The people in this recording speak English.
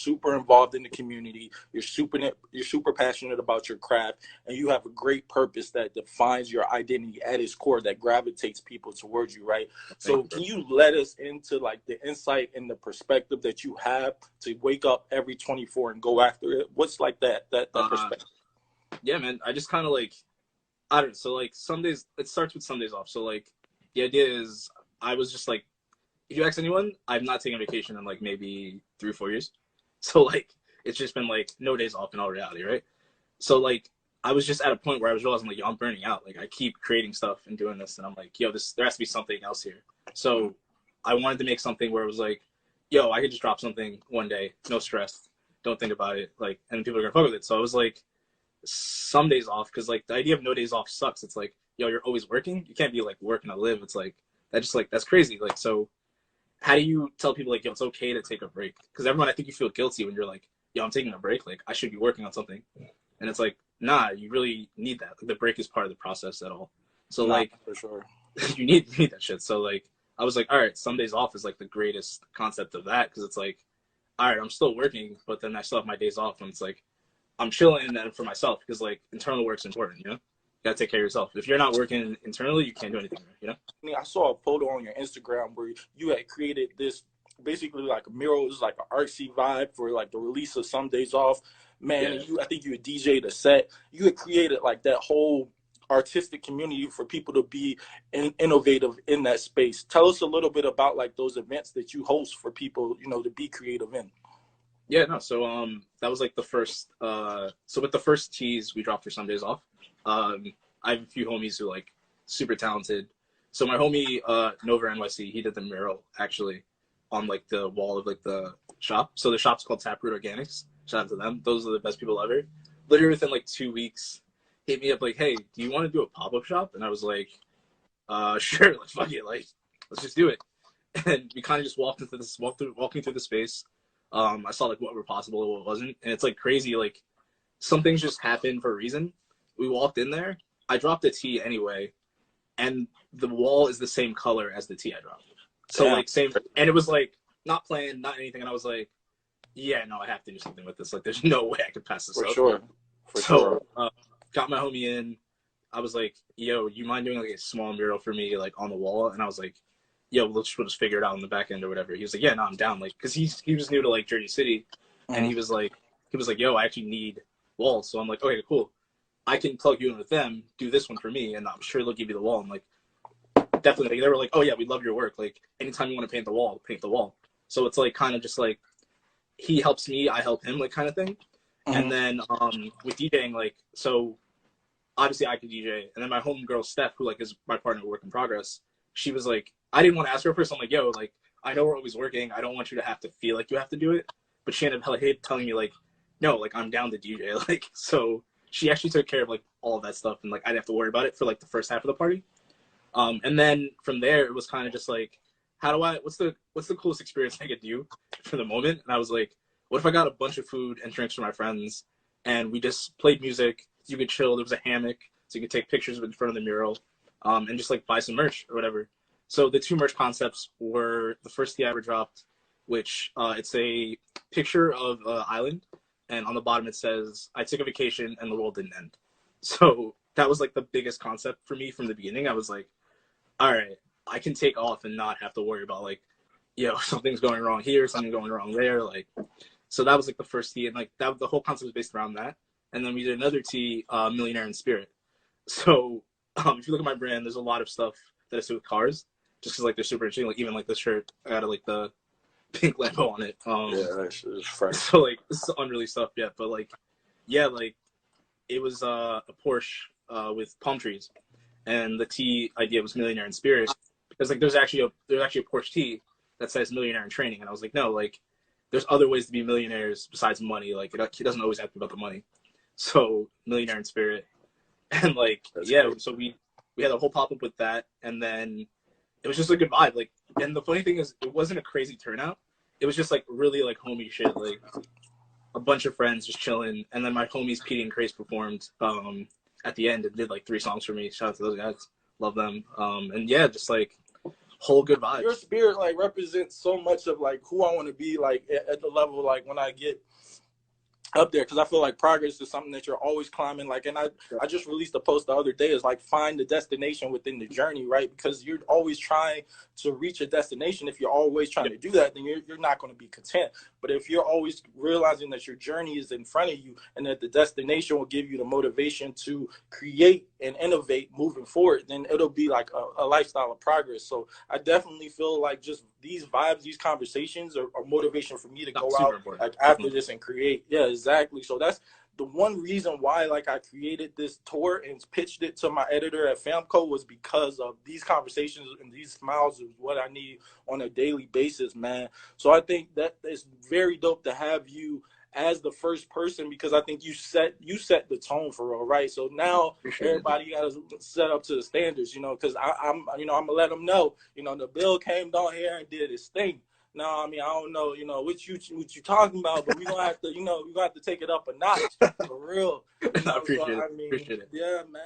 super involved in the community. You're super passionate about your craft, and you have a great purpose that defines your identity at its core, that gravitates people towards you, right? So can you let us into like the insight and the perspective that you have to wake up every 24 and go after it? What's like that perspective? Yeah, man. I just kind of like, I don't know. So like some days, it starts with Sundays off. So like the idea is I was just like, if you ask anyone, I've not taken vacation in like maybe 3 or 4 years. So like, it's just been like no days off in all reality, right? So like, I was just at a point where I was realizing like, yo, I'm burning out. Like I keep creating stuff and doing this, and I'm like, yo, there has to be something else here. So I wanted to make something where it was like, yo, I could just drop something one day, no stress, don't think about it, like, and people are gonna fuck with it. So I was like, some days off, because like the idea of no days off sucks. It's like, yo, you're always working. You can't be like working to live. It's like that, just like that's crazy. Like, so how do you tell people like, yo, it's okay to take a break? Because everyone, I think you feel guilty when you're like, yo, I'm taking a break. Like I should be working on something, and it's like, nah, you really need that. Like, the break is part of the process at all. So Nah, like, for sure. you need that shit. So like, I was like, all right, some days off is like the greatest concept of that, because it's like, all right, I'm still working, but then I still have my days off, and it's like, I'm chilling and for myself, because like internal work's important, you know? You gotta take care of yourself. If you're not working internally, you can't do anything, you know? I mean, I saw a photo on your Instagram where you had created this basically like a mural. It was like an artsy vibe for like the release of Some Days Off. Man, Yeah. I think you had DJ'd a set. You had created like that whole artistic community for people to be innovative in that space. Tell us a little bit about like those events that you host for people, to be creative in. Yeah, no, so that was like the first so with the first tease we dropped for Some Days Off, I have a few homies who like super talented. So my homie Nova NYC, he did the mural actually on like the wall of like the shop. So the shop's called Taproot Organics. Shout out to them. Those are the best people ever. Literally within like 2 weeks, hit me up like, hey, do you want to do a pop-up shop? And I was like, sure, like fuck it, like let's just do it. And we kind of just walking through the space. I saw like what were possible and what wasn't, and it's like crazy. Like some things just happen for a reason. We walked in there. I dropped a tee anyway, and the wall is the same color as the tee I dropped. So like same, and it was like not planned, not anything. And I was like, yeah, no, I have to do something with this. Like there's no way I could pass this For up. sure. So got my homie in. I was like, yo, you mind doing like a small mural for me like on the wall? And I was like, yo, we'll just figure it out in the back end or whatever. He was like, yeah, no, I'm down. Like, cause he was new to like Jersey City, and he was like, yo, I actually need walls. So I'm like, okay, cool. I can plug you in with them, do this one for me, and I'm sure they'll give you the wall. I'm like, definitely. They were like, oh yeah, we love your work. Like, anytime you want to paint the wall, paint the wall. So it's like kind of just like he helps me, I help him, like kind of thing. And then with DJing, like, so obviously I could DJ, and then my homegirl Steph, who like is my partner, work in progress. She was like, I didn't want to ask her first. I'm like, yo, like, I know we're always working. I don't want you to have to feel like you have to do it. But she ended up telling me, like, no, like, I'm down to DJ. Like, so she actually took care of, like, all of that stuff. And, like, I didn't have to worry about it for, like, the first half of the party. And then from there, it was kind of just, like, what's the coolest experience I could do for the moment? And I was like, what if I got a bunch of food and drinks for my friends, and we just played music? You could chill. There was a hammock, so you could take pictures in front of the mural, and just, like, buy some merch or whatever. So the two merch concepts were the first tee I ever dropped, which it's a picture of an island, and on the bottom it says, I took a vacation and the world didn't end. So that was like the biggest concept for me from the beginning. I was like, all right, I can take off and not have to worry about like, something's going wrong here, something going wrong there. Like, so that was like the first tee, and like that, the whole concept was based around that. And then we did another tee, Millionaire in Spirit. So if you look at my brand, there's a lot of stuff that I do with cars. Just because like they're super interesting, like even like this shirt, I got like the pink Lambo on it. Yeah, that's fresh. So like this is unreleased stuff yet, but like, yeah, like it was a Porsche with palm trees, and the T idea was Millionaire in Spirit, because like there's actually a Porsche T that says Millionaire in Training, and I was like, no, like there's other ways to be millionaires besides money. Like it doesn't always have to be about the money. So Millionaire in Spirit, and like that's great. So we had a whole pop up with that, and then it was just a good vibe. Like, and the funny thing is, it wasn't a crazy turnout. It was just like really like homie shit, like a bunch of friends just chilling. And then my homies Petey and Craze performed at the end and did like 3 songs for me. Shout out to those guys, love them. And yeah, just like whole good your vibes. spirit like represents so much of like who I want to be like at the level like when I get up there, because I feel like progress is something that you're always climbing. Like, and I just released a post the other day. Is like find the destination within the journey, right? Because you're always trying to reach a destination. If you're always trying to do that, then you're not going to be content. But if you're always realizing that your journey is in front of you and that the destination will give you the motivation to create and innovate moving forward, then it'll be like a lifestyle of progress. So I definitely feel like just these vibes, these conversations are motivation for me to Not go super out important. like after this and create. Yeah, exactly. So that's the one reason why like I created this tour and pitched it to my editor at Famco, was because of these conversations and these smiles is what I need on a daily basis, man. So I think that it's very dope to have you as the first person, because I think you set the tone for real, right? So now everybody got to set up to the standards, you know, because I'm I'm gonna let them know, you know, Nabil came down here and did his thing. No, I mean, I don't know, you know, what you talking about, but we're gonna have to, you know, we're gonna have to take it up a notch for real. You I know, so appreciate it. I mean, Appreciate it. yeah, man.